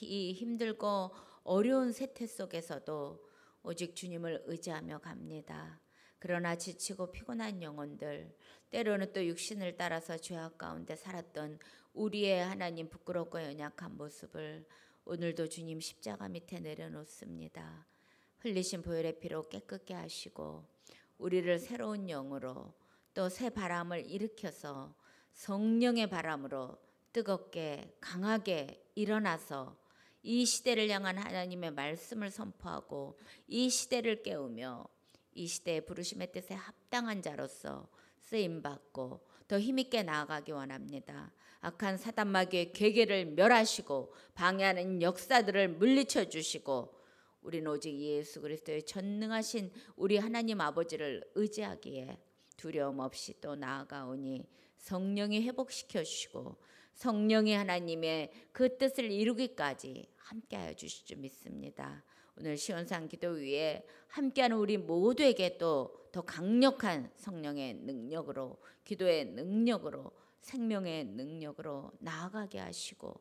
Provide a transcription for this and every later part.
이 힘들고 어려운 세태 속에서도 오직 주님을 의지하며 갑니다. 그러나 지치고 피곤한 영혼들, 때로는 또 육신을 따라서 죄악 가운데 살았던 우리의 하나님 부끄럽고 연약한 모습을 오늘도 주님 십자가 밑에 내려놓습니다. 흘리신 보혈의 피로 깨끗게 하시고 우리를 새로운 영으로 또 새 바람을 일으켜서 성령의 바람으로 뜨겁게 강하게 일어나서 이 시대를 향한 하나님의 말씀을 선포하고 이 시대를 깨우며 이 시대의 부르심의 뜻에 합당한 자로서 쓰임받고 더 힘있게 나아가기 원합니다. 악한 사단 마귀의 괴계를 멸하시고 방해하는 역사들을 물리쳐 주시고 우리는 오직 예수 그리스도의 전능하신 우리 하나님 아버지를 의지하기에 두려움 없이 또 나아가오니 성령이 회복시켜 주시고 성령이 하나님의 그 뜻을 이루기까지 함께하여 주실 줄 믿습니다. 오늘 시온산 기도 위에 함께하는 우리 모두에게 또 더 강력한 성령의 능력으로 기도의 능력으로 생명의 능력으로 나아가게 하시고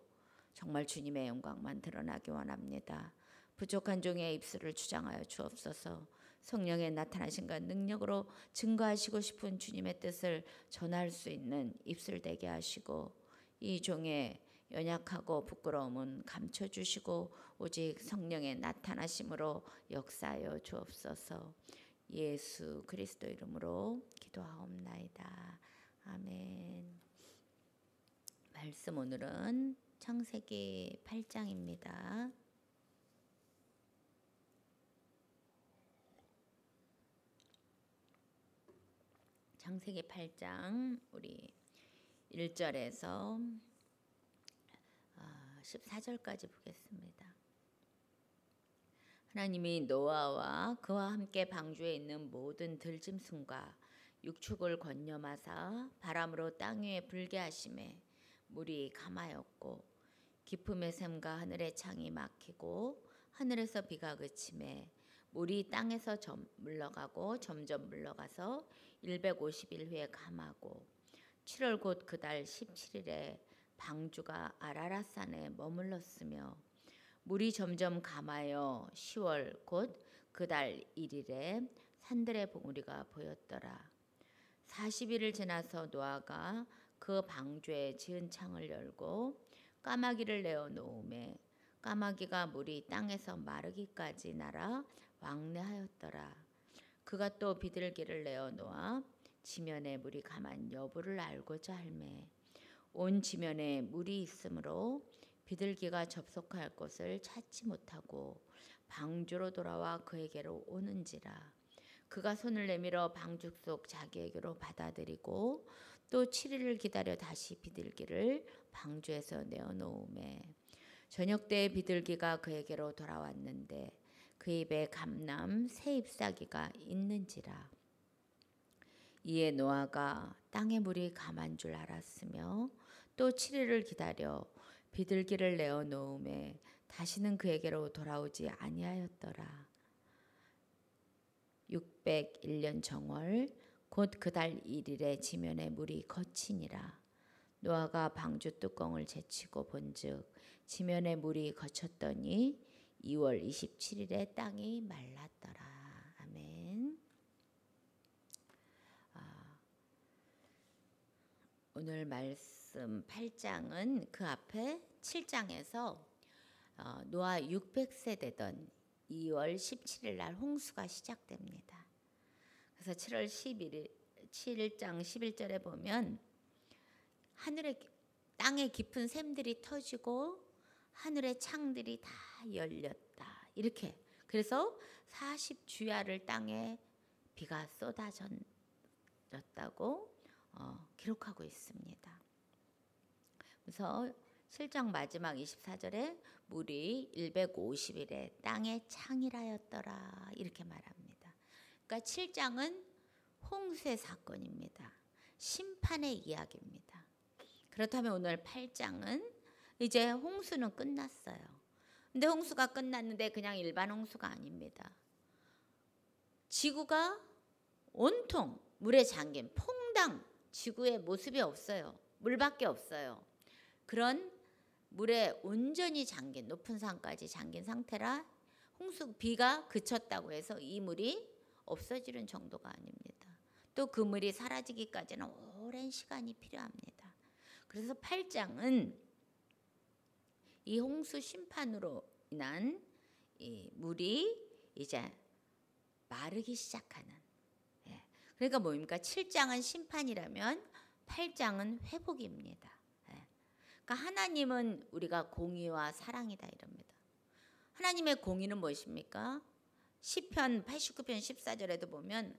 정말 주님의 영광만 드러나기 원합니다. 부족한 종의 입술을 주장하여 주옵소서. 성령의 나타나신과 능력으로 증거하시고 싶은 주님의 뜻을 전할 수 있는 입술 되게 하시고 이 종의 연약하고 부끄러움은 감춰주시고 오직 성령의 나타나심으로 역사하여 주옵소서. 예수 그리스도 이름으로 기도하옵나이다. 아멘. 말씀 오늘은 창세기 8장입니다. 창세기 8장 우리 1절에서 14절까지 보겠습니다. 하나님이 노아와 그와 함께 방주에 있는 모든 들짐승과 육축을 권념하사 바람으로 땅 위에 불게 하심에 물이 감하였고 깊음의 샘과 하늘의 창이 막히고 하늘에서 비가 그침에 물이 땅에서 물러가고 점점 물러가서 150일 후에 감하고 7월 곧 그달 17일에 방주가 아라랏산에 머물렀으며 물이 점점 감하여 10월 곧 그달 1일에 산들의 봉우리가 보였더라. 40일을 지나서 노아가 그 방주에 지은 창을 열고 까마귀를 내어 놓음에 까마귀가 물이 땅에서 마르기까지 날아 왕래하였더라. 그가 또 비둘기를 내어 놓아 지면에 물이 감한 여부를 알고자 할매 온 지면에 물이 있으므로 비둘기가 접속할 곳을 찾지 못하고 방주로 돌아와 그에게로 오는지라. 그가 손을 내밀어 방주 속 자기에게로 받아들이고 또 7일을 기다려 다시 비둘기를 방주에서 내어놓음에 저녁 때에 비둘기가 그에게로 돌아왔는데 그 입에 감람 새 잎사귀가 있는지라. 이에 노아가 땅의 물이 감한 줄 알았으며 또 7일을 기다려 비둘기를 내어놓음에 다시는 그에게로 돌아오지 아니하였더라. 601년 정월 곧 그달 1일에 지면에 물이 거치니라. 노아가 방주 뚜껑을 제치고 본즉 지면에 물이 거쳤더니 2월 27일에 땅이 말랐더라. 아멘. 오늘 말씀 8장은 그 앞에 7장에서 노아 600세 되던 2월 17일 날 홍수가 시작됩니다. 그래서 7월 11일 7장 11절에 보면 땅의 깊은 샘들이 터지고 하늘의 창들이 다 열렸다. 이렇게. 그래서 40주야를 땅에 비가 쏟아졌다고 기록하고 있습니다. 그래서 7장 마지막 24절에 물이 150일에 땅에 창이라였더라 이렇게 말합니다. 그러니까 7장은 홍수의 사건입니다. 심판의 이야기입니다. 그렇다면 오늘 8장은 이제 홍수는 끝났어요. 근데 홍수가 끝났는데 그냥 일반 홍수가 아닙니다. 지구가 온통 물에 잠긴 퐁당 지구의 모습이 없어요. 물밖에 없어요. 그런 물에 온전히 잠긴, 높은 산까지 잠긴 상태라 비가 그쳤다고 해서 이 물이 없어지는 정도가 아닙니다. 또 그 물이 사라지기까지는 오랜 시간이 필요합니다. 그래서 8장은 이 홍수 심판으로 인한 이 물이 이제 마르기 시작하는. 그러니까 뭡니까? 7장은 심판이라면 8장은 회복입니다. 그러니까 하나님은 우리가 공의와 사랑이다 이럽니다. 하나님의 공의는 무엇입니까? 시편 89편 14절에도 보면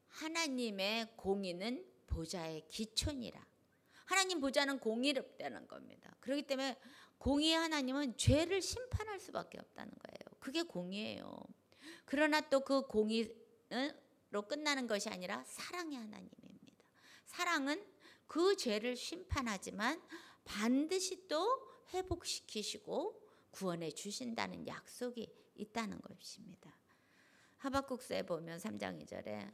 하나님의 공의는 보좌의 기초니라. 하나님 보좌는 공의롭다는 겁니다. 그렇기 때문에 공의의 하나님은 죄를 심판할 수밖에 없다는 거예요. 그게 공의예요. 그러나 또 그 공의로 끝나는 것이 아니라 사랑의 하나님입니다. 사랑은 그 죄를 심판하지만 반드시 또 회복시키시고 구원해 주신다는 약속이 있다는 것입니다. 하박국서에 보면 3장 2절에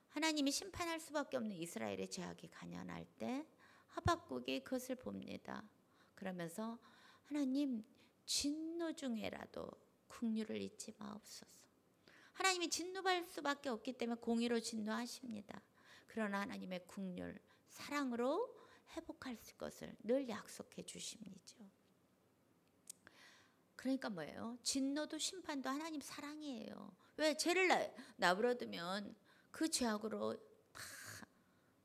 하나님이 심판할 수밖에 없는 이스라엘의 죄악이 간연할 때 하박국이 그것을 봅니다. 그러면서 하나님 진노 중에라도 긍휼을 잊지 마옵소서. 하나님이 진노할 수밖에 없기 때문에 공의로 진노하십니다. 그러나 하나님의 긍휼, 사랑으로 회복할 것을 늘 약속해 주십니다. 그러니까 뭐예요? 진노도 심판도 하나님 사랑이에요. 왜? 죄를 나불어두면 그 죄악으로 다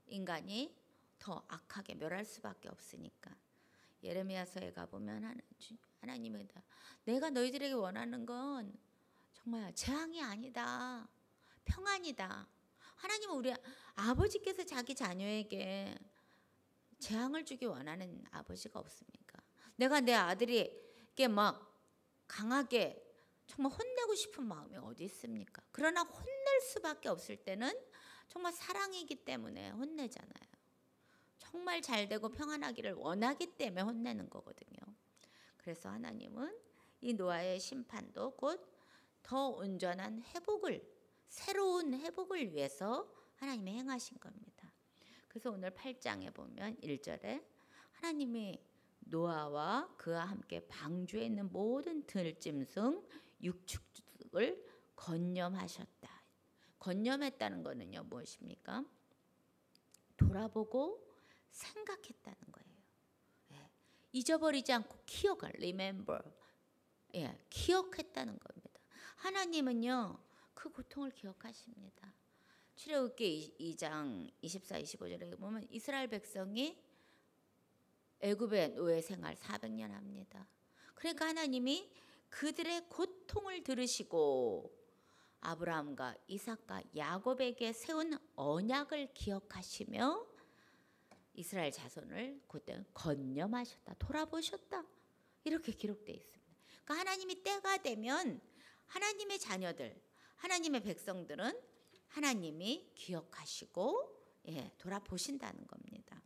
인간이 더 악하게 멸할 수밖에 없으니까. 예레미야서에 가보면 하나님이 내가 너희들에게 원하는 건 정말 재앙이 아니다. 평안이다. 하나님은 우리 아버지께서 자기 자녀에게 재앙을 주기 원하는 아버지가 없습니까? 내가 내 아들에게 막 강하게 정말 혼내고 싶은 마음이 어디 있습니까? 그러나 혼낼 수밖에 없을 때는 정말 사랑이기 때문에 혼내잖아요. 정말 잘되고 평안하기를 원하기 때문에 혼내는 거거든요. 그래서 하나님은 이 노아의 심판도 곧 더 온전한 회복을, 새로운 회복을 위해서 하나님이 행하신 겁니다. 그래서 오늘 8장에 보면 1절에 하나님이 노아와 그와 함께 방주에 있는 모든 들짐승 육축을 건념하셨다. 건념했다는 것은요 무엇입니까? 돌아보고 생각했다는 거예요. 잊어버리지 않고 기억을 remember, 기억했다는 겁니다. 하나님은요 그 고통을 기억하십니다. 출애굽기 2장 24, 25절에 보면 이스라엘 백성이 애굽의 노예 생활 400년 합니다. 그러니까 하나님이 그들의 고통을 들으시고 아브라함과 이삭과 야곱에게 세운 언약을 기억하시며 이스라엘 자손을 그때 건념하셨다. 돌아보셨다. 이렇게 기록되어 있습니다. 그러니까 하나님이 때가 되면 하나님의 자녀들, 하나님의 백성들은 하나님이 기억하시고 돌아보신다는 겁니다.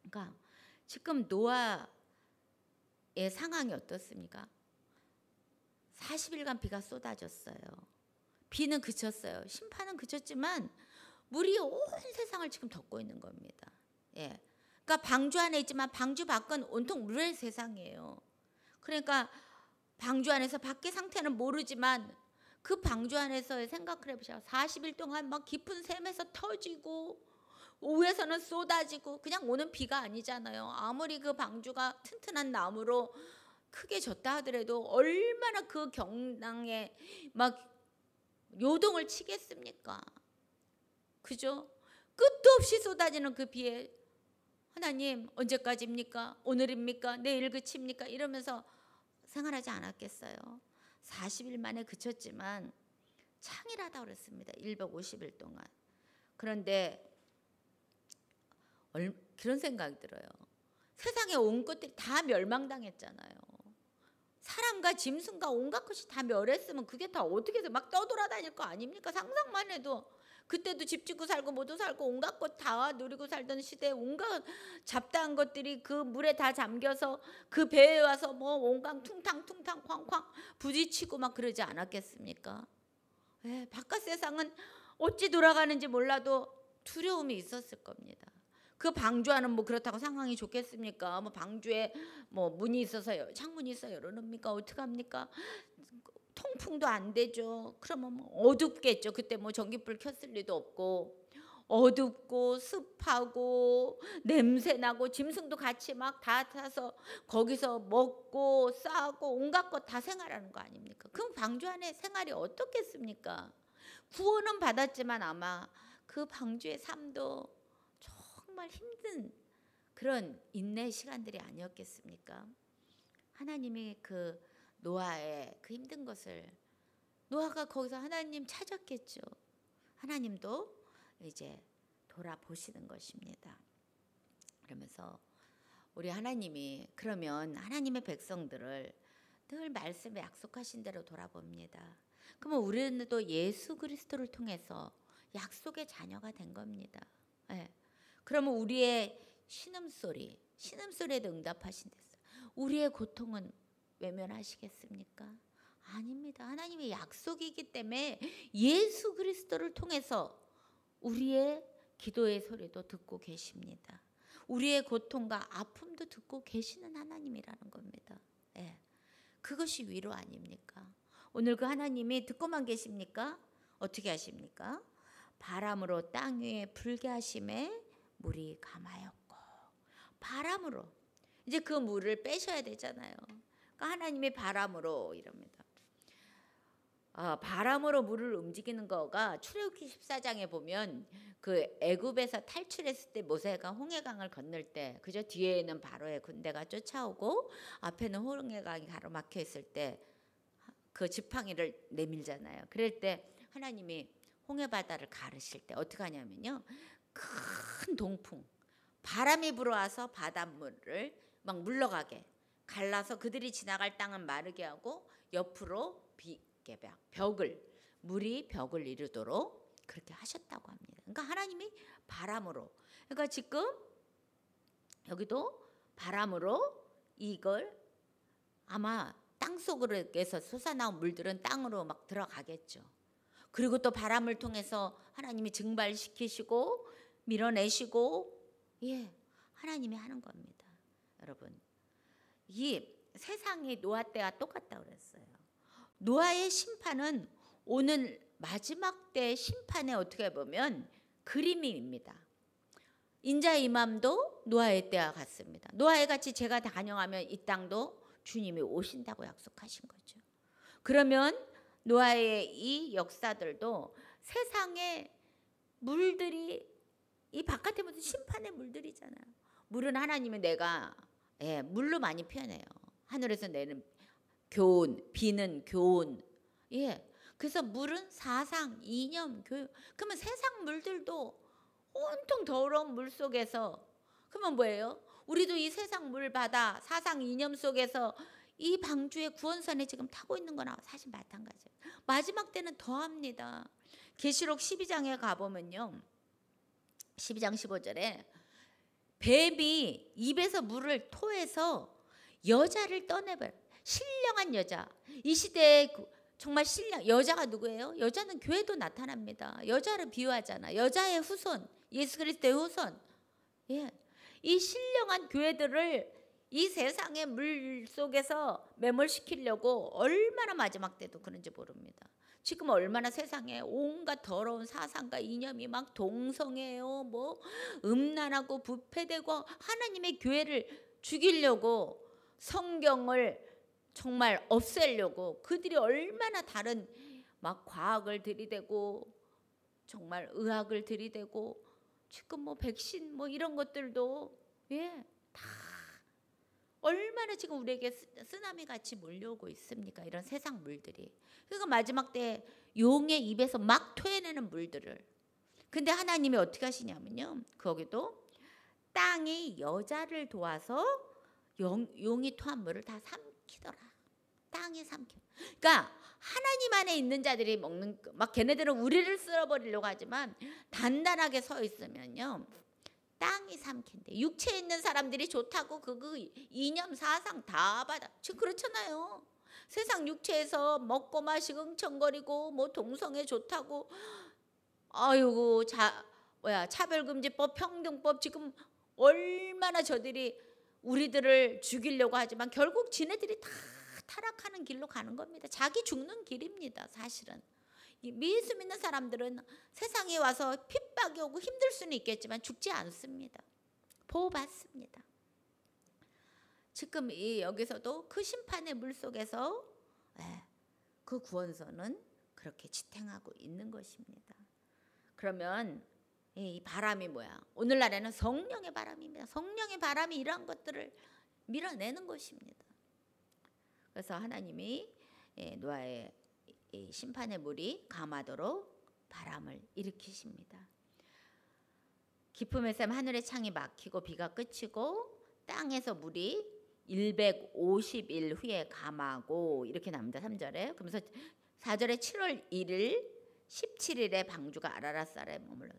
그러니까 지금 노아의 상황이 어떻습니까? 40일간 비가 쏟아졌어요. 비는 그쳤어요. 심판은 그쳤지만 물이 온 세상을 지금 덮고 있는 겁니다. 그러니까 방주 안에 있지만 방주 밖은 온통 물의 세상이에요. 그러니까 방주 안에서 밖의 상태는 모르지만 그 방주 안에서의 생각을 해보세요. 40일 동안 막 깊은 샘에서 터지고 위에서는 쏟아지고 그냥 오는 비가 아니잖아요. 아무리 그 방주가 튼튼한 나무로 크게 졌다 하더라도 얼마나 그 경랑에 막 요동을 치겠습니까? 그죠? 끝도 없이 쏟아지는 그 비에 하나님 언제까지입니까? 오늘입니까? 내일 그칩니까? 이러면서 생활하지 않았겠어요? 40일 만에 그쳤지만 창이라다 그랬습니다. 150일 동안. 그런데 그런 생각이 들어요. 세상에 온 것들이 다 멸망당했잖아요. 사람과 짐승과 온갖 것이 다 멸했으면 그게 다 어떻게 해서 막 떠돌아다닐 거 아닙니까? 상상만 해도 그때도 집 짓고 살고 모두 살고 온갖 것 다 누리고 살던 시대에 온갖 잡다한 것들이 그 물에 다 잠겨서 그 배에 와서 뭐 온갖 퉁탕퉁탕 쾅쾅 부딪히고 막 그러지 않았겠습니까? 바깥 세상은 어찌 돌아가는지 몰라도 두려움이 있었을 겁니다. 그 방주 안은 뭐 그렇다고 상황이 좋겠습니까? 뭐 방주에 뭐 문이 있어서 창문이 있어 열어놓습니까? 어떡합니까? 통풍도 안 되죠. 그러면 뭐 어둡겠죠. 그때 뭐 전기불 켰을 리도 없고 어둡고 습하고 냄새나고 짐승도 같이 막 다 타서 거기서 먹고 싸고 온갖 것 다 생활하는 거 아닙니까? 그럼 방주 안에 생활이 어떻겠습니까? 구원은 받았지만 아마 그 방주의 삶도 정말 힘든 그런 인내 시간들이 아니었겠습니까? 하나님이 그 노아의 그 힘든 것을 노아가 거기서 하나님 찾았겠죠. 하나님도 이제 돌아보시는 것입니다. 그러면서 우리 하나님이 그러면 하나님의 백성들을 늘 말씀에 약속하신 대로 돌아봅니다. 그러면 우리는 또 예수 그리스도를 통해서 약속의 자녀가 된 겁니다. 네. 그러면 우리의 신음소리에도 응답하신댔어요. 우리의 고통은 외면하시겠습니까? 아닙니다. 하나님의 약속이기 때문에 예수 그리스도를 통해서 우리의 기도의 소리도 듣고 계십니다. 우리의 고통과 아픔도 듣고 계시는 하나님이라는 겁니다. 네. 그것이 위로 아닙니까? 오늘 그 하나님이 듣고만 계십니까? 어떻게 하십니까? 바람으로 땅 위에 불게 하심에 물이 감하였고, 바람으로 이제 그 물을 빼셔야 되잖아요. 그러니까 하나님이 바람으로 이럽니다. 바람으로 물을 움직이는 거가 출애굽기 14장에 보면 그 애굽에서 탈출했을 때 모세가 홍해강을 건널 때 그저 뒤에는 바로의 군대가 쫓아오고 앞에는 홍해강이 가로막혀 있을 때 그 지팡이를 내밀잖아요. 그럴 때 하나님이 홍해 바다를 가르실 때 어떻게 하냐면요, 큰 동풍 바람이 불어와서 바닷물을 막 물러가게 갈라서 그들이 지나갈 땅은 마르게 하고 옆으로 물이 벽을 이루도록 그렇게 하셨다고 합니다. 그러니까 하나님이 바람으로, 그러니까 지금 여기도 바람으로 이걸 아마 땅 속으로에서 솟아나온 물들은 땅으로 막 들어가겠죠. 그리고 또 바람을 통해서 하나님이 증발시키시고 밀어내시고, 하나님이 하는 겁니다. 여러분, 이 세상이 노아 때와 똑같다고 그랬어요. 노아의 심판은 오늘 마지막 때 심판에 어떻게 보면 그림입니다. 인자의 임함도 노아의 때와 같습니다. 노아의 같이 제가 단영하면 이 땅도 주님이 오신다고 약속하신 거죠. 그러면 노아의 이 역사들도 세상의 물들이 이 바깥에 모든 심판의 물들이잖아요. 물은 하나님이 내가 물로 많이 표현해요. 하늘에서 내는 교훈, 비는 교훈. 그래서 물은 사상, 이념, 교육. 그러면 세상 물들도 온통 더러운 물 속에서, 그러면 뭐예요? 우리도 이 세상 물, 바다, 사상, 이념 속에서 이 방주의 구원선에 지금 타고 있는 거나 사실 마찬가지예요. 마지막 때는 더합니다. 계시록 12장에 가보면요, 12장 15절에 뱀이 입에서 물을 토해서 여자를 떠내버려요. 신령한 여자. 이 시대에 정말 여자가 누구예요? 여자는 교회도 나타납니다. 여자를 비유하잖아. 여자의 후손, 예수 그리스도의 후손. 이 신령한 교회들을 이 세상의 물 속에서 매몰시키려고 얼마나 마지막 때도 그런지 모릅니다. 지금 얼마나 세상에 온갖 더러운 사상과 이념이 막 동성애요, 뭐 음란하고 부패되고 하나님의 교회를 죽이려고 성경을 정말 없애려고 그들이 얼마나 다른 막 과학을 들이대고 정말 의학을 들이대고 지금 뭐 백신 뭐 이런 것들도 다 얼마나 지금 우리에게 쓰나미 같이 몰려오고 있습니까? 이런 세상 물들이. 그러니까 마지막 때 용의 입에서 막 토해내는 물들을. 근데 하나님이 어떻게 하시냐면요, 거기도 땅이 여자를 도와서 용이 토한 물을 다 삼키더라. 땅이 삼켜. 그러니까 하나님 안에 있는 자들이 먹는, 막 걔네들은 우리를 쓸어버리려고 하지만 단단하게 서 있으면요 땅이 삼킨대. 육체에 있는 사람들이 좋다고 그 이념 사상 다 받아. 지금 그렇잖아요. 세상 육체에서 먹고 마시고 흥청거리고 뭐 동성애 좋다고 아이고 차별금지법, 평등법 지금 얼마나 저들이 우리들을 죽이려고 하지만 결국 지네들이 다 타락하는 길로 가는 겁니다. 자기 죽는 길입니다. 사실은 예수 믿는 사람들은 세상에 와서 핍박이 오고 힘들 수는 있겠지만 죽지 않습니다. 보호받습니다. 지금 여기서도 그 심판의 물속에서 그 구원서는 그렇게 지탱하고 있는 것입니다. 그러면 이 바람이 뭐야? 오늘날에는 성령의 바람입니다. 성령의 바람이 이러한 것들을 밀어내는 것입니다. 그래서 하나님이 노아의 심판의 물이 감하도록 바람을 일으키십니다. 기품의 샘 하늘의 창이 막히고 비가 그치고 땅에서 물이 150일 후에 감하고 이렇게 나옵니다. 3절에. 그러면서 4절에 7월 1일 17일에 방주가 아라랏산에 머물러.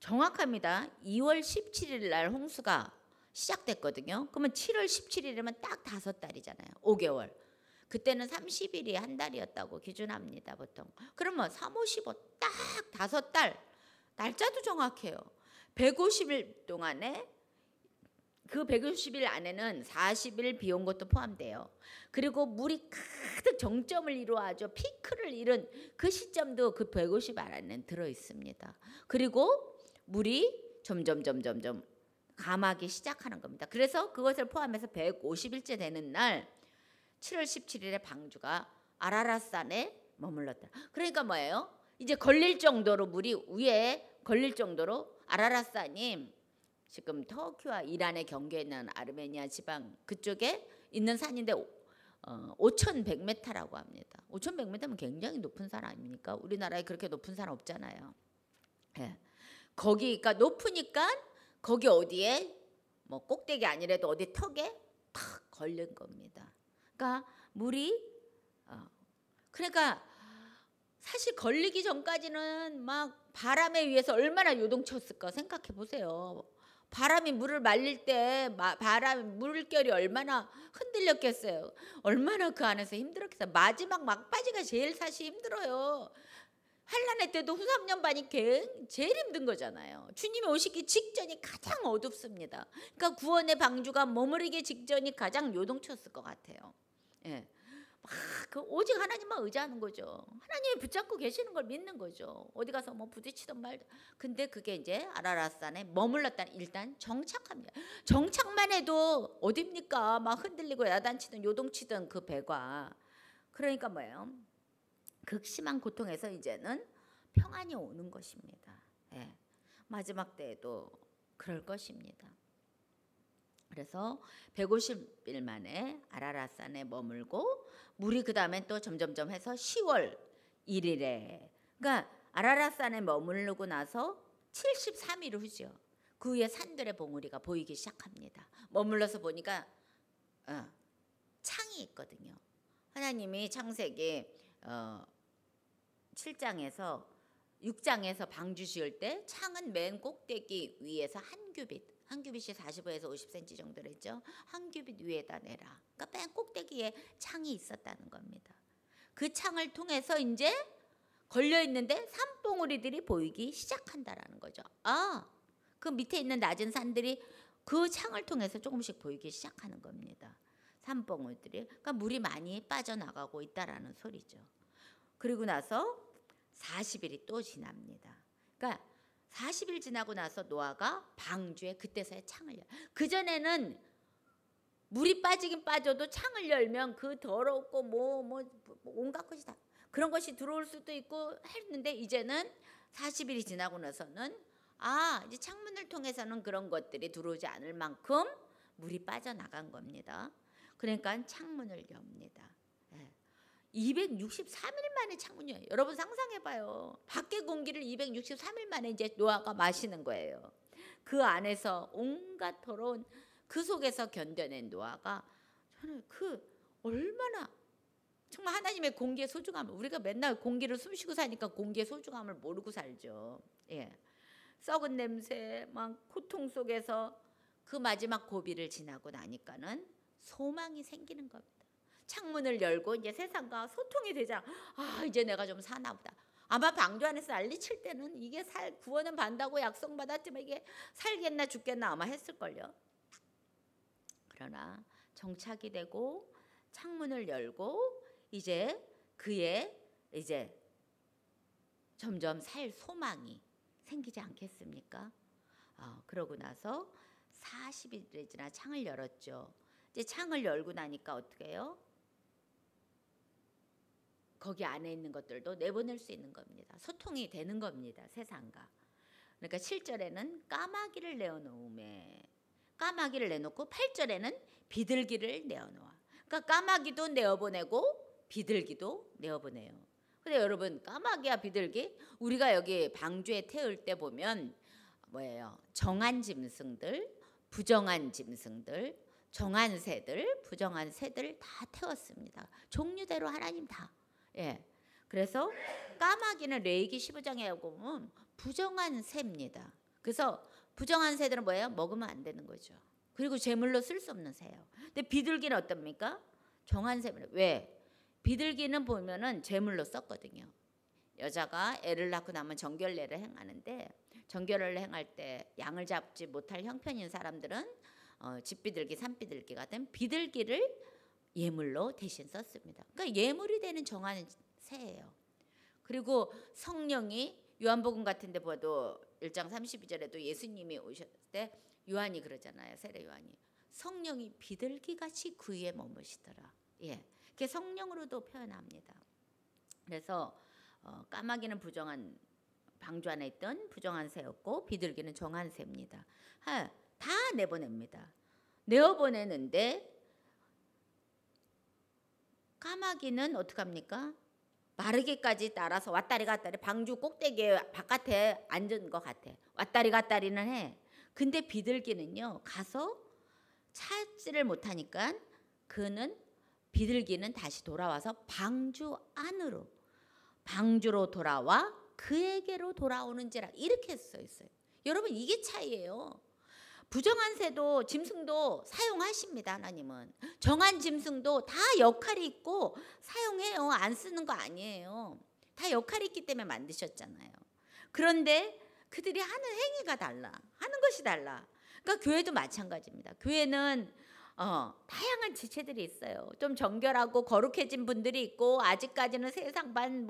정확합니다. 2월 17일 날 홍수가 시작됐거든요. 그러면 7월 17일이면 딱 5달이잖아요. 5개월. 그때는 30일이 한 달이었다고 기준합니다. 보통. 그러면 3, 5, 15 딱 5달. 날짜도 정확해요. 150일 동안에 그 150일 안에는 40일 비 온 것도 포함돼요. 그리고 물이 가득 정점을 이루어하죠. 피크를 이룬 그 시점도 그 150일 안에는 들어 있습니다. 그리고 물이 점점 감하기 시작하는 겁니다. 그래서 그것을 포함해서 150일째 되는 날 7월 17일에 방주가 아라랏산에 머물렀다. 그러니까 뭐예요? 이제 걸릴 정도로 물이 위에 걸릴 정도로 아라랏산이 지금 터키와 이란의 경계에 있는 아르메니아 지방 그쪽에 있는 산인데 5,100m라고 합니다. 5,100m면 굉장히 높은 산 아닙니까? 우리나라에 그렇게 높은 산 없잖아요. 거기가 높으니까 거기 어디에 뭐 꼭대기 아니라도 어디 턱에 탁 걸린 겁니다. 그러니까 물이 그러니까 사실 걸리기 전까지는 막 바람에 의해서 얼마나 요동쳤을까 생각해 보세요. 바람이 물을 말릴 때 바람 물결이 얼마나 흔들렸겠어요. 얼마나 그 안에서 힘들었겠어요. 마지막 막바지가 제일 사실 힘들어요. 환란의 때도 후 3년 반이 제일 힘든 거잖아요. 주님이 오시기 직전이 가장 어둡습니다. 그러니까 구원의 방주가 머무르기 직전이 가장 요동쳤을 것 같아요. 오직 하나님만 의지하는 거죠. 하나님이 붙잡고 계시는 걸 믿는 거죠. 어디 가서 뭐 부딪히던 말도. 근데 그게 이제 아라랏산에 머물렀다. 일단 정착합니다. 정착만 해도 어딥니까? 막 흔들리고 야단치던 요동치던 그 배가. 그러니까 뭐예요? 극심한 고통에서 이제는 평안이 오는 것입니다. 마지막 때에도 그럴 것입니다. 그래서 150일 만에 아라랏산에 머물고 물이 그 다음에 또 점점점 해서 10월 1일에 그러니까 아라랏산에 머무르고 나서 73일 후죠. 그 후에 산들의 봉우리가 보이기 시작합니다. 머물러서 보니까 창이 있거든요. 하나님이 창세기 7장에서 6장에서 방주 지을 때 창은 맨 꼭대기 위에서 한 규빗이 45에서 50cm 정도로 했죠. 한 규빗 위에다 내라. 그러니까 맨 꼭대기에 창이 있었다는 겁니다. 그 창을 통해서 이제 걸려 있는데 산봉우리들이 보이기 시작한다라는 거죠. 그 밑에 있는 낮은 산들이 그 창을 통해서 조금씩 보이기 시작하는 겁니다. 산봉우리들이. 그러니까 물이 많이 빠져나가고 있다라는 소리죠. 그리고 나서 40일이 또 지납니다. 그러니까 40일 지나고 나서 노아가 방주에 그때서야 창을 열어요. 그전에는 물이 빠지긴 빠져도 창을 열면 그 더럽고 뭐 온갖 것이 다 그런 것이 들어올 수도 있고 했는데 이제는 40일이 지나고 나서는 이제 창문을 통해서는 그런 것들이 들어오지 않을 만큼 물이 빠져나간 겁니다. 그러니까 창문을 엽니다. 263일 만에 창문이에요. 여러분 상상해봐요. 밖의 공기를 263일 만에 이제 노아가 마시는 거예요. 그 안에서 온갖 더러운 그 속에서 견뎌낸 노아가 저는 얼마나 정말 하나님의 공기의 소중함을 우리가 맨날 공기를 숨쉬고 사니까 공기의 소중함을 모르고 살죠. 썩은 냄새 막 고통 속에서 그 마지막 고비를 지나고 나니까는 소망이 생기는 겁니다. 창문을 열고 이제 세상과 소통이 되자 이제 내가 좀 사나 보다. 아마 방주 안에서 난리 칠 때는 이게 구원은 받는다고 약속받았지만 이게 살겠나 죽겠나 아마 했을걸요. 그러나 정착이 되고 창문을 열고 이제 그의 이제 점점 살 소망이 생기지 않겠습니까? 그러고 나서 40일이 지나 창을 열었죠. 이제 창을 열고 나니까 어떻게 해요? 거기 안에 있는 것들도 내보낼 수 있는 겁니다. 소통이 되는 겁니다. 세상과. 그러니까 7절에는 까마귀를 내어놓음에 까마귀를 내놓고 8절에는 비둘기를 내어놓아. 그러니까 까마귀도 내어보내고 비둘기도 내어보내요. 근데 여러분 까마귀와 비둘기 우리가 여기 방주에 태울 때 보면 뭐예요? 정한 짐승들, 부정한 짐승들, 정한 새들, 부정한 새들 다 태웠습니다. 종류대로 하나님 다. 예. 그래서 까마귀는 레위기 15장에 보면 부정한 새입니다. 그래서 부정한 새들은 뭐예요? 먹으면 안 되는 거죠. 그리고 제물로 쓸 수 없는 새예요. 근데 비둘기는 어떻습니까? 정한 새입니다. 왜? 비둘기는 보면은 제물로 썼거든요. 여자가 애를 낳고 나면 정결례를 행하는데 정결례를 행할 때 양을 잡지 못할 형편인 사람들은 집비둘기, 산비둘기 같은 비둘기를 예물로 대신 썼습니다. 그러니까 예물이 되는 정한 새예요. 그리고 성령이 요한복음 같은 데 봐도 1장 32절에도 예수님이 오셨을 때 요한이 그러잖아요. 세례 요한이. 성령이 비둘기같이 그 위에 머무시더라. 예. 그게 성령으로도 표현합니다. 그래서 까마귀는 부정한 방주 안에 있던 부정한 새였고 비둘기는 정한 새입니다. 다 내보냅니다. 내어보내는데 까마귀는 어떡합니까? 마르기까지 따라서 왔다리 갔다리 방주 꼭대기에 바깥에 앉은 것 같아. 왔다리 갔다리는 해. 근데 비둘기는요 가서 찾지를 못하니까 비둘기는 다시 돌아와서 방주 안으로 방주로 돌아와 그에게로 돌아오는지라 이렇게 써 있어요. 여러분 이게 차이예요. 부정한 새도 짐승도 사용하십니다. 하나님은 정한 짐승도 다 역할이 있고 사용해요. 안 쓰는 거 아니에요. 다 역할이 있기 때문에 만드셨잖아요. 그런데 그들이 하는 행위가 달라. 하는 것이 달라. 그러니까 교회도 마찬가지입니다. 교회는 다양한 지체들이 있어요. 좀 정결하고 거룩해진 분들이 있고 아직까지는 세상 반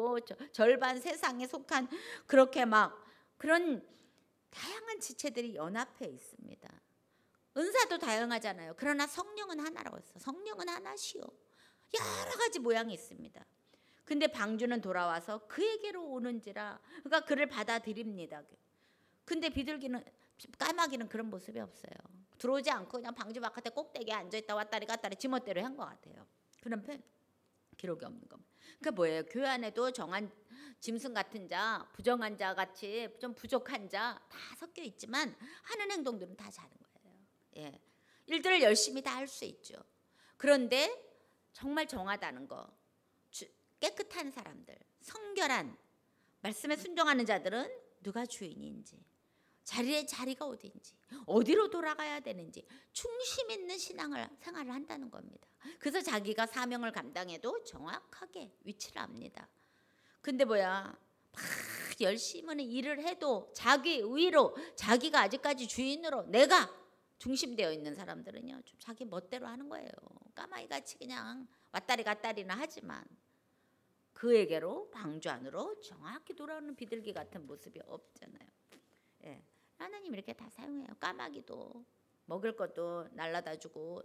절반 세상에 속한 그렇게 막 그런 다양한 지체들이 연합해 있습니다. 은사도 다양하잖아요. 그러나 성령은 하나라고 했어. 성령은 하나시오. 여러 가지 모양이 있습니다. 근데 방주는 돌아와서 그에게로 오는지라 그러니까 그를 받아들입니다. 근데 까마귀는 그런 모습이 없어요. 들어오지 않고 그냥 방주 바깥에 꼭대기에 앉아있다 왔다리 갔다리 지멋대로 한 것 같아요. 그런 기록이 없는 겁니다. 그러니까 뭐예요? 교회 안에도 정한 짐승 같은 자, 부정한 자 같이 좀 부족한 자 다 섞여 있지만 하는 행동들은 다 다른 거예요. 예. 일들을 열심히 다 할 수 있죠. 그런데 정말 정하다는 거, 깨끗한 사람들, 성결한 말씀에 순종하는 자들은 누가 주인인지, 자리가 어딘지, 어디로 돌아가야 되는지 중심 있는 생활을 한다는 겁니다. 그래서 자기가 사명을 감당해도 정확하게 위치를 압니다. 근데 막 열심히 일을 해도 자기 의로 자기가 아직까지 주인으로 내가 중심되어 있는 사람들은요 좀 자기 멋대로 하는 거예요. 까마귀같이 그냥 왔다리 갔다리는 하지만 그에게로 방주 안으로 정확히 돌아오는 비둘기 같은 모습이 없잖아요. 예. 하나님 이렇게 다 사용해요. 까마귀도 먹을 것도 날라다 주고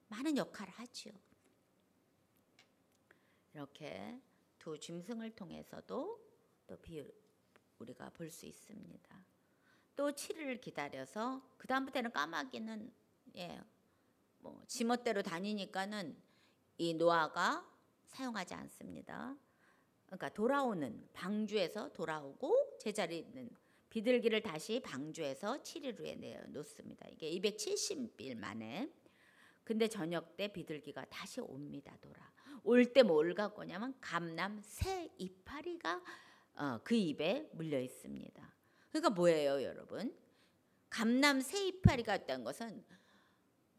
많은 역할을 하지요. 이렇게 두 짐승을 통해서도 또 우리가 볼 수 있습니다. 또 7일을 기다려서 그 다음부터는 까마귀는 지멋대로 다니니까는 이 노아가 사용하지 않습니다. 그러니까 돌아오는 방주에서 돌아오고 제자리에 있는 비둘기를 다시 방주에서 7일 후에 내어놓습니다. 이게 270일 만에. 근데 저녁 때 비둘기가 다시 옵니다. 올 때 뭘 갖고 오냐면 감람 새 이파리가 그 입에 물려 있습니다. 그러니까 뭐예요, 여러분? 감람 새 이파리가 있다는 것은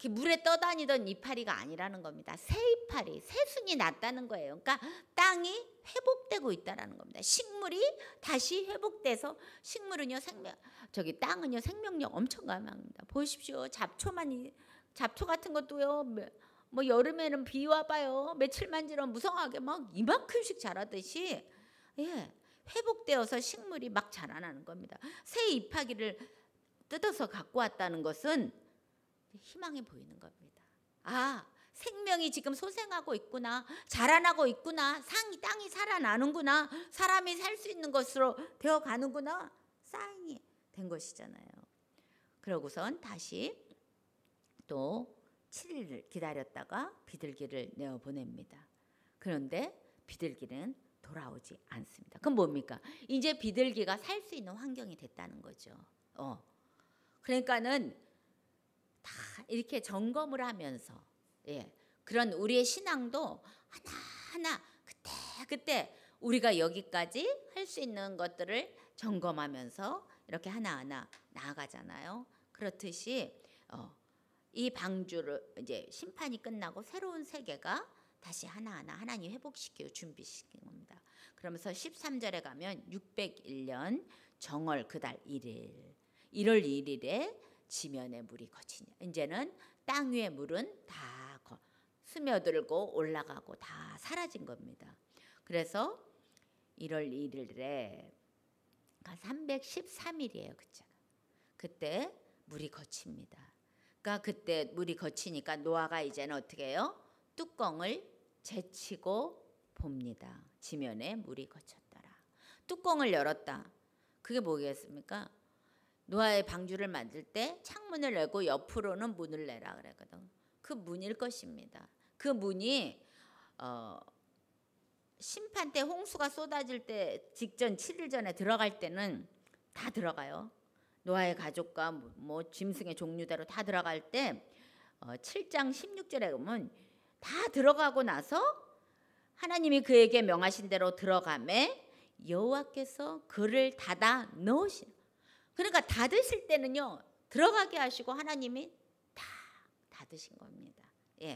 물에 떠다니던 이파리가 아니라는 겁니다. 새 이파리, 새순이 났다는 거예요. 그러니까 땅이 회복되고 있다라는 겁니다. 식물이 다시 회복돼서 식물은요 땅은요 생명력 엄청 강합니다. 보십시오. 잡초 같은 것도요. 뭐 여름에는 비 와봐요. 며칠만 지나면 무성하게 막 이만큼씩 자라듯이 회복되어서 식물이 막 자라나는 겁니다. 새 이파리를 뜯어서 갖고 왔다는 것은 희망이 보이는 겁니다. 생명이 지금 소생하고 있구나, 자라나고 있구나, 땅이 살아나는구나, 사람이 살 수 있는 것으로 되어 가는구나, 사인이 된 것이잖아요. 그러고선 다시 또 7일을 기다렸다가 비둘기를 내어 보냅니다. 그런데 비둘기는 돌아오지 않습니다. 그럼 뭡니까? 이제 비둘기가 살 수 있는 환경이 됐다는 거죠. 그러니까는 다 이렇게 점검을 하면서 그런 우리의 신앙도 하나하나 그때 우리가 여기까지 할 수 있는 것들을 점검하면서 이렇게 하나하나 나아가잖아요. 그렇듯이 이 방주를 이제 심판이 끝나고 새로운 세계가 다시 하나하나 하나님 회복시키고 준비시키는 겁니다. 그러면서 13절에 가면 601년 정월 그달 1일 1월 1일에 지면의 물이 거치니 이제는 땅 위의 물은 다 스며들고 올라가고 다 사라진 겁니다. 그래서 1월 1일에 313일이에요. 그때 물이 거칩니다. 그러니까 그때 물이 거치니까 노아가 이제는 어떻게 해요? 뚜껑을 제치고 봅니다. 지면에 물이 거쳤더라. 뚜껑을 열었다. 그게 뭐겠습니까? 노아의 방주를 만들 때 창문을 내고 옆으로는 문을 내라 그랬거든. 그 문일 것입니다. 그 문이 심판 때 홍수가 쏟아질 때 직전 7일 전에 들어갈 때는 다 들어가요. 노아의 가족과 뭐 짐승의 종류대로 다 들어갈 때 7장 16절에 보면 다 들어가고 나서 하나님이 그에게 명하신 대로 들어가매 여호와께서 그를 닫아 넣으시라. 그러니까 닫으실 때는요 들어가게 하시고 하나님이 다 닫으신 겁니다.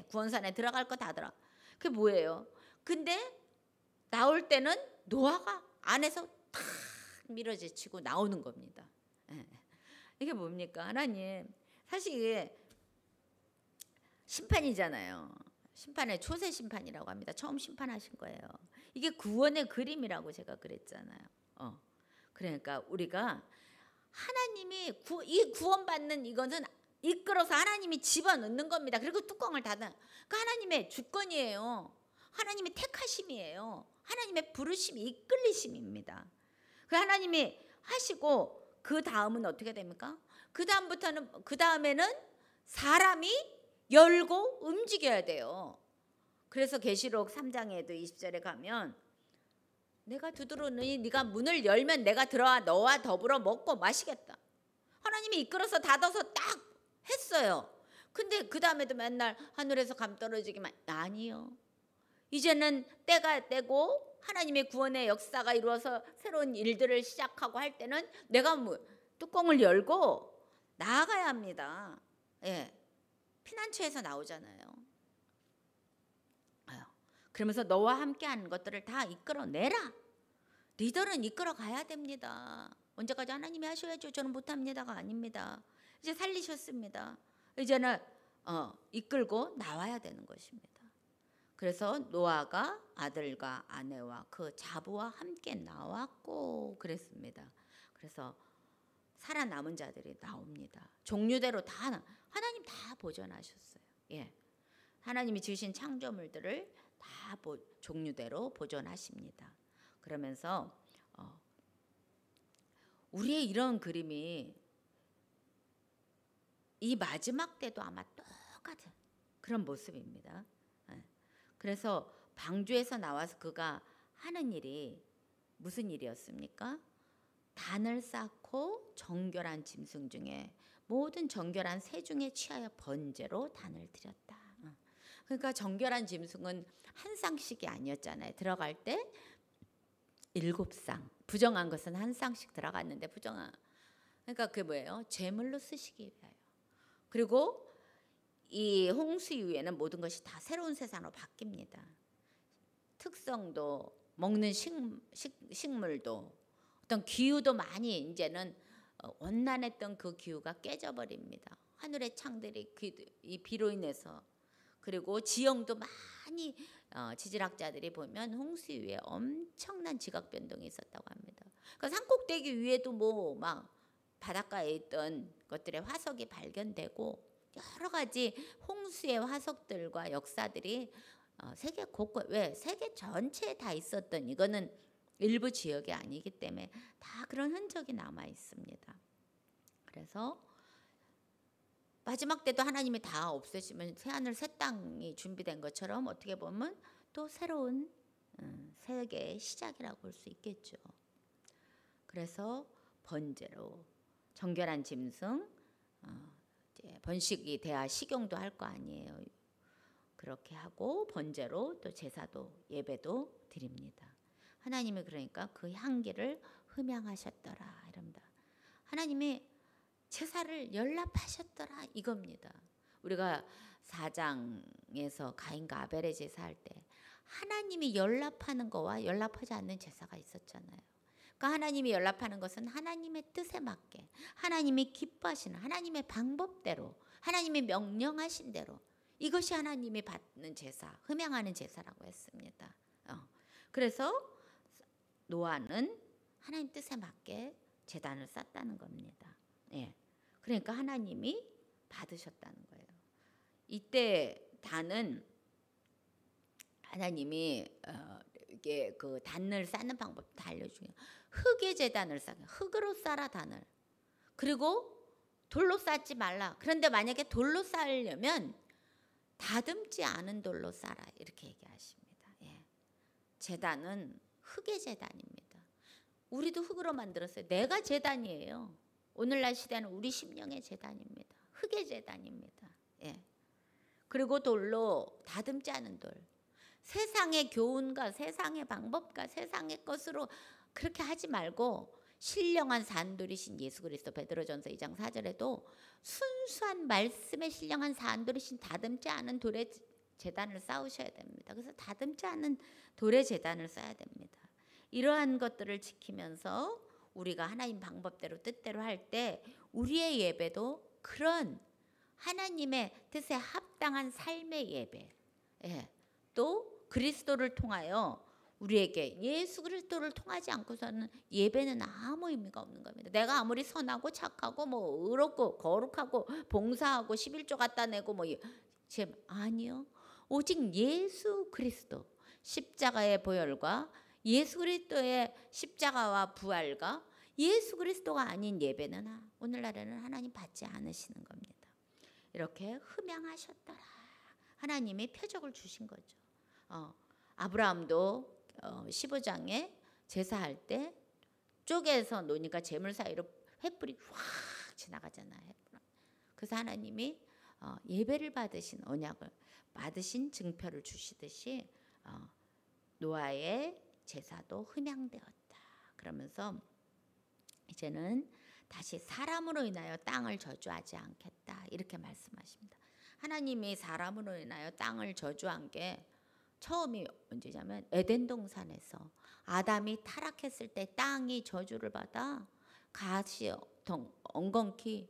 구원산에 들어갈 거 다 들어. 그게 뭐예요? 근데 나올 때는 노아가 안에서 탁 밀어제치고 나오는 겁니다. 이게 뭡니까? 하나님 사실 이게 심판이잖아요. 심판의 초세 심판이라고 합니다. 처음 심판하신 거예요. 이게 구원의 그림이라고 제가 그랬잖아요. 그러니까 우리가 하나님이 이 구원받는 이것은 이끌어서 하나님이 집어넣는 겁니다. 그리고 뚜껑을 닫아. 그 하나님의 주권이에요. 하나님의 택하심이에요. 하나님의 부르심이 이끌리심입니다. 그 하나님이 하시고 그 다음은 어떻게 됩니까? 그 다음에는 사람이 열고 움직여야 돼요. 그래서 계시록 3장에도 20절에 가면 내가 두드러니 네가 문을 열면 내가 들어와 너와 더불어 먹고 마시겠다. 하나님이 이끌어서 닫아서 딱 했어요. 근데 그 다음에도 맨날 하늘에서 감 떨어지기만 아니요. 이제는 때가 때고 하나님의 구원의 역사가 이루어서 새로운 일들을 시작하고 할 때는 내가 뚜껑을 열고 나아가야 합니다. 피난처에서 나오잖아요. 그러면서 너와 함께하는 것들을 다 이끌어내라. 리더는 이끌어 가야 됩니다. 언제까지 하나님이 하셔야죠. 저는 못합니다가 아닙니다. 이제 살리셨습니다. 이제는 이끌고 나와야 되는 것입니다. 그래서 노아가 아들과 아내와 그 자부와 함께 나왔고 그랬습니다. 그래서 살아남은 자들이 나옵니다. 종류대로 다 하나님 다 보존하셨어요. 하나님이 지으신 창조물들을 다 종류대로 보존하십니다. 그러면서 우리의 이런 그림이 이 마지막 때도 아마 똑같은 그런 모습입니다. 그래서 방주에서 나와서 그가 하는 일이 무슨 일이었습니까? 단을 쌓고 정결한 짐승 중에 모든 정결한 새 중에 취하여 번제로 단을 드렸다. 그러니까 정결한 짐승은 한 쌍씩이 아니었잖아요. 들어갈 때 7쌍. 부정한 것은 한 쌍씩 들어갔는데 부정한. 그러니까 그게 뭐예요? 제물로 쓰시기 위하여. 그리고 이 홍수 이후에는 모든 것이 다 새로운 세상으로 바뀝니다. 특성도 먹는 식물도 어떤 기후도 많이 이제는 온난했던 그 기후가 깨져버립니다. 하늘의 창들이 이 비로 인해서, 그리고 지형도 많이 지질학자들이 보면 홍수 이후에 엄청난 지각 변동이 있었다고 합니다. 그러니까 산꼭대기 위에도 뭐 막 바닷가에 있던 것들의 화석이 발견되고 여러 가지 홍수의 화석들과 역사들이 세계 곳곳, 왜 세계 전체에 다 있었던, 이거는 일부 지역이 아니기 때문에 다 그런 흔적이 남아 있습니다. 그래서 마지막 때도 하나님이 다 없애시면 새하늘 새 땅이 준비된 것처럼 어떻게 보면 또 새로운 세계의 시작이라고 볼 수 있겠죠. 그래서 번제로 정결한 짐승, 이제 번식이 돼야 식용도 할 거 아니에요. 그렇게 하고 번제로 또 제사도 예배도 드립니다. 하나님이 그러니까 그 향기를 흠양하셨더라 이럽니다. 하나님이 제사를 연락하셨더라 이겁니다. 우리가 4장에서 가인과 아벨의 제사할 때 하나님이 연락하는 거와 연락하지 않는 제사가 있었잖아요. 그러니까 하나님이 연락하는 것은 하나님의 뜻에 맞게, 하나님이 기뻐하시는 하나님의 방법대로, 하나님이 명령하신 대로, 이것이 하나님이 받는 제사, 흠양하는 제사라고 했습니다. 그래서 노아는 하나님 뜻에 맞게 제단을 쌓았다는 겁니다. 예. 그러니까 하나님이 받으셨다는 거예요. 이때 단은 하나님이 이게 그 단을 쌓는 방법 다 알려주요. 흙의 제단을 쌓아, 흙으로 쌓아 단을. 그리고 돌로 쌓지 말라. 그런데 만약에 돌로 쌓으려면 다듬지 않은 돌로 쌓아 이렇게 얘기하십니다. 예. 제단은 흙의 제단입니다. 우리도 흙으로 만들었어요. 내가 제단이에요. 오늘날 시대는 우리 심령의 제단입니다. 흙의 제단입니다. 예. 그리고 돌로 다듬지 않은 돌. 세상의 교훈과 세상의 방법과 세상의 것으로 그렇게 하지 말고 신령한 산돌이신 예수 그리스도, 베드로전서 2장 4절에도 순수한 말씀에 신령한 산돌이신 다듬지 않은 돌의 제단을 쌓으셔야 됩니다. 그래서 다듬지 않은 돌의 제단을 쌓아야 됩니다. 이러한 것들을 지키면서 우리가 하나님 방법대로 뜻대로 할 때 우리의 예배도 그런 하나님의 뜻에 합당한 삶의 예배, 예. 또 그리스도를 통하여 우리에게 예수 그리스도를 통하지 않고서는 예배는 아무 의미가 없는 겁니다. 내가 아무리 선하고 착하고 뭐 의롭고 거룩하고 봉사하고 11조 갖다 내고 뭐 아니요. 오직 예수 그리스도 십자가의 보혈과 예수 그리스도의 십자가와 부활과 예수 그리스도가 아닌 예배는 오늘날에는 하나님 받지 않으시는 겁니다. 이렇게 흠양하셨더라. 하나님이 표적을 주신 거죠. 아브라함도 15장에 제사할 때 쪼개서 놓으니까 재물 사이로 횃불이 확 지나가잖아요. 그래서 하나님이 예배를 받으신 언약을 받으신 증표를 주시듯이 노아의 제사도 흠양되었다. 그러면서 이제는 다시 사람으로 인하여 땅을 저주하지 않겠다 이렇게 말씀하십니다. 하나님이 사람으로 인하여 땅을 저주한 게 처음이 언제냐면 에덴 동산에서 아담이 타락했을 때 땅이 저주를 받아 가시 엉겅퀴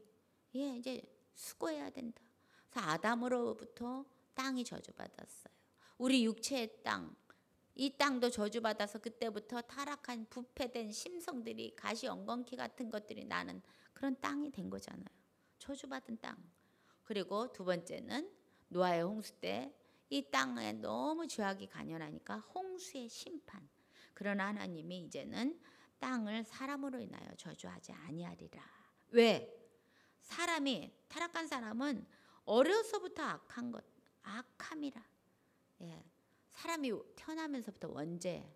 이제 수고해야 된다. 그래서 아담으로부터 땅이 저주받았어요. 우리 육체의 땅, 이 땅도 저주받아서 그때부터 타락한 부패된 심성들이 가시 엉겅퀴 같은 것들이 나는 그런 땅이 된 거잖아요. 저주받은 땅. 그리고 두 번째는 노아의 홍수 때 이 땅에 너무 죄악이 간연하니까 홍수의 심판. 그러나 하나님이 이제는 땅을 사람으로 인하여 저주하지 아니하리라. 왜? 사람이 타락한 사람은 어려서부터 악한 것, 악함이라. 예. 사람이 태어나면서부터 원죄,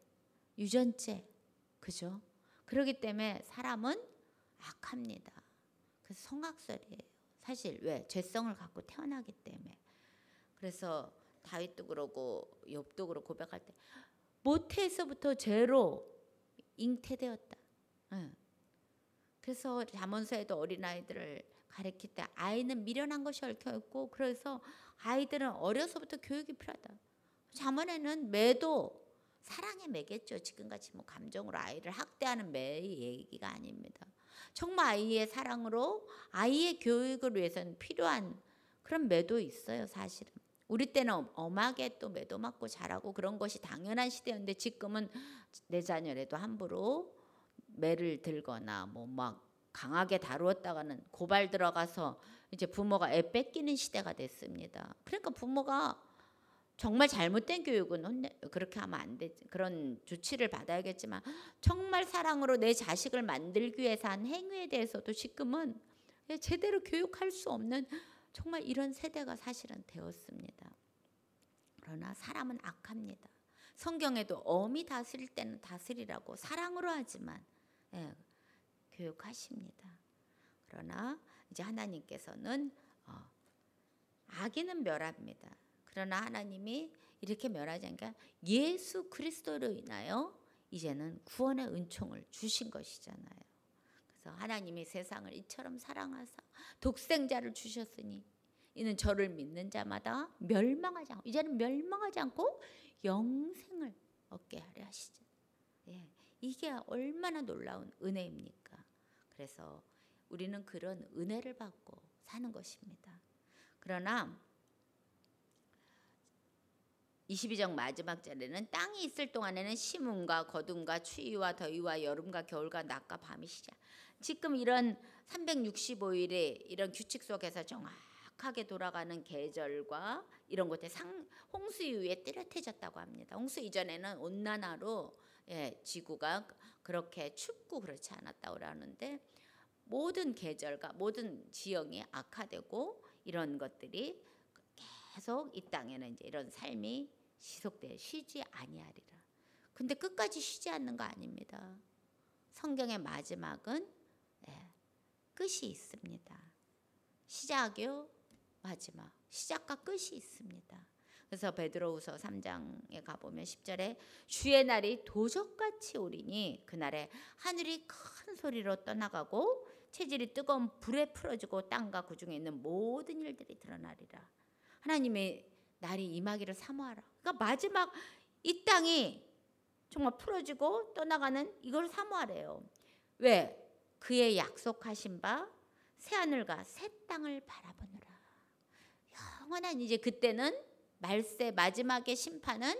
유전죄, 그죠? 그렇기 때문에 사람은 악합니다. 그래서 성악설이에요. 사실 왜? 죄성을 갖고 태어나기 때문에. 그래서 다윗도 그러고 욥도 그러고 고백할 때 모태에서부터 죄로 잉태되었다. 그래서 잠언서에도 어린아이들을 가르칠 때 아이는 미련한 것이 얽혀 있고, 그래서 아이들은 어려서부터 교육이 필요하다. 잠언에는 매도 사랑의 매겠죠. 지금같이 뭐 감정으로 아이를 학대하는 매의 얘기가 아닙니다. 정말 아이의 사랑으로 아이의 교육을 위해서는 필요한 그런 매도 있어요. 사실은 우리 때는 엄하게 또 매도 맞고 자라고 그런 것이 당연한 시대였는데, 지금은 내 자녀라도 함부로 매를 들거나 뭐 막 강하게 다루었다가는 고발 들어가서 이제 부모가 애 뺏기는 시대가 됐습니다. 그러니까 부모가 정말 잘못된 교육은 그렇게 하면 안 되지. 그런 조치를 받아야겠지만, 정말 사랑으로 내 자식을 만들기 위해서 한 행위에 대해서도 지금은 제대로 교육할 수 없는 정말 이런 세대가 사실은 되었습니다. 그러나 사람은 악합니다. 성경에도 엄히 다스릴 때는 다스리라고 사랑으로 하지만 교육하십니다. 그러나 이제 하나님께서는 악인은 멸합니다. 그러나 하나님이 이렇게 멸하지 않으니까 예수 그리스도로 인하여 이제는 구원의 은총을 주신 것이잖아요. 그래서 하나님이 세상을 이처럼 사랑하사 독생자를 주셨으니 이는 저를 믿는 자마다 멸망하지 않고, 이제는 멸망하지 않고 영생을 얻게 하려 하시죠. 이게 얼마나 놀라운 은혜입니까? 그래서 우리는 그런 은혜를 받고 사는 것입니다. 그러나 22장 마지막 절에는 땅이 있을 동안에는 심음과 거둠과 추위와 더위와 여름과 겨울과 낮과 밤이 시작. 지금 이런 365일의 이런 규칙 속에서 정확하게 돌아가는 계절과 이런 것들 홍수 이후에 뚜렷해졌다고 합니다. 홍수 이전에는 온난화로 지구가 그렇게 춥고 그렇지 않았다고 하는데, 모든 계절과 모든 지형이 악화되고 이런 것들이 계속 이 땅에는 이제 이런 삶이 지속돼 쉬지 아니하리라. 근데 끝까지 쉬지 않는 거 아닙니다. 성경의 마지막은 끝이 있습니다. 시작이요, 마지막. 시작과 끝이 있습니다. 그래서 베드로후서 3장에 가보면 10절에 주의 날이 도적같이 오리니 그날에 하늘이 큰 소리로 떠나가고 체질이 뜨거운 불에 풀어지고 땅과 그 중에 있는 모든 일들이 드러나리라. 하나님의 날이 임하기를 사모하라. 그러니까 마지막 이 땅이 정말 풀어지고 떠나가는 이걸 사모하래요. 왜? 그의 약속하신 바 새하늘과 새 땅을 바라보느라. 영원한 이제 그때는 말세 마지막의 심판은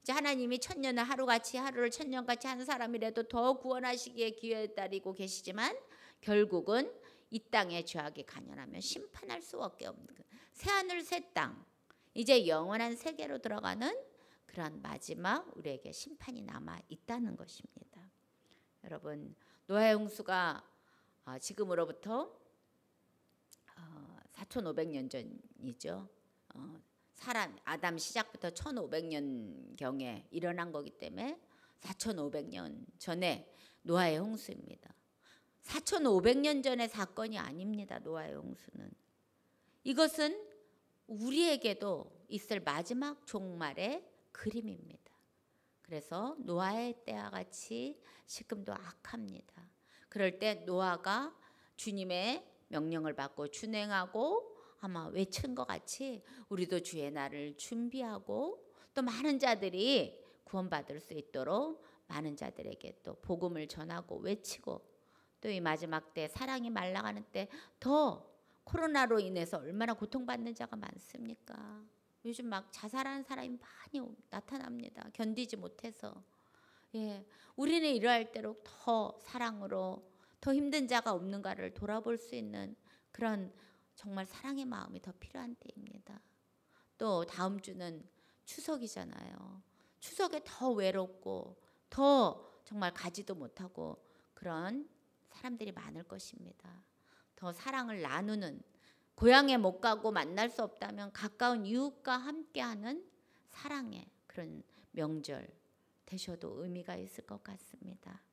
이제 하나님이 천년을 하루같이 하루를 천년같이 한 사람이라도 더 구원하시기에 기다리고 계시지만, 결국은 이 땅의 죄악이 간연하면 심판할 수밖에 없는 새하늘 새 땅, 이제 영원한 세계로 들어가는 그런 마지막 우리에게 심판이 남아 있다는 것입니다. 여러분, 노아의 홍수가 지금으로부터 4,500년 전이죠. 사람 아담 시작부터 1,500년경에 일어난 거기 때문에 4,500년 전에 노아의 홍수입니다. 4,500년 전의 사건이 아닙니다. 노아의 홍수는. 이것은 우리에게도 있을 마지막 종말의 그림입니다. 그래서 노아의 때와 같이 지금도 악합니다. 그럴 때 노아가 주님의 명령을 받고 준행하고 아마 외친 것 같이 우리도 주의 날을 준비하고 또 많은 자들이 구원받을 수 있도록 많은 자들에게 또 복음을 전하고 외치고, 또 이 마지막 때 사랑이 말라가는 때 더 코로나로 인해서 얼마나 고통받는 자가 많습니까? 요즘 막 자살하는 사람이 많이 나타납니다. 견디지 못해서. 우리는 이러할 대로 더 사랑으로 더 힘든 자가 없는가를 돌아볼 수 있는 그런 정말 사랑의 마음이 더 필요한 때입니다. 또 다음 주는 추석이잖아요. 추석에 더 외롭고 더 정말 가지도 못하고 그런 사람들이 많을 것입니다. 더 사랑을 나누는, 고향에 못 가고 만날 수 없다면 가까운 이웃과 함께하는 사랑의 그런 명절 되셔도 의미가 있을 것 같습니다.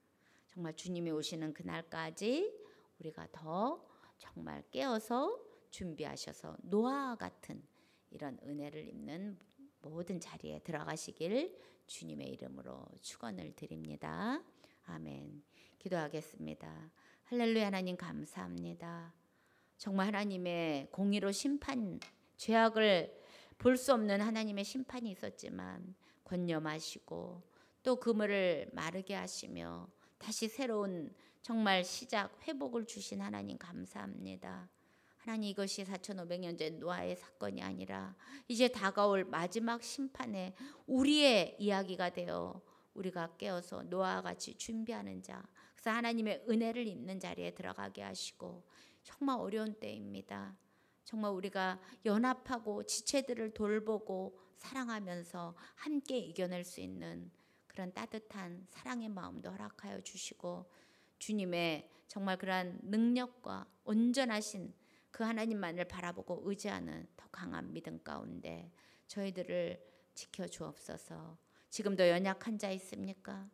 정말 주님이 오시는 그날까지 우리가 더 정말 깨어서 준비하셔서 노아와 같은 이런 은혜를 입는 모든 자리에 들어가시길 주님의 이름으로 축원을 드립니다. 아멘. 기도하겠습니다. 할렐루야. 하나님 감사합니다. 정말 하나님의 공의로 심판, 죄악을 볼 수 없는 하나님의 심판이 있었지만 권념하시고 또 그물을 마르게 하시며 다시 새로운 정말 시작, 회복을 주신 하나님 감사합니다. 하나님, 이것이 4,500년 전 노아의 사건이 아니라 이제 다가올 마지막 심판에 우리의 이야기가 되어 우리가 깨어서 노아와 같이 준비하는 자, 그래서 하나님의 은혜를 입는 자리에 들어가게 하시고, 정말 어려운 때입니다. 정말 우리가 연합하고 지체들을 돌보고 사랑하면서 함께 이겨낼 수 있는 그런 따뜻한 사랑의 마음도 허락하여 주시고, 주님의 정말 그러한 능력과 온전하신 그 하나님만을 바라보고 의지하는 더 강한 믿음 가운데 저희들을 지켜주옵소서. 지금도 연약한 자 있습니까?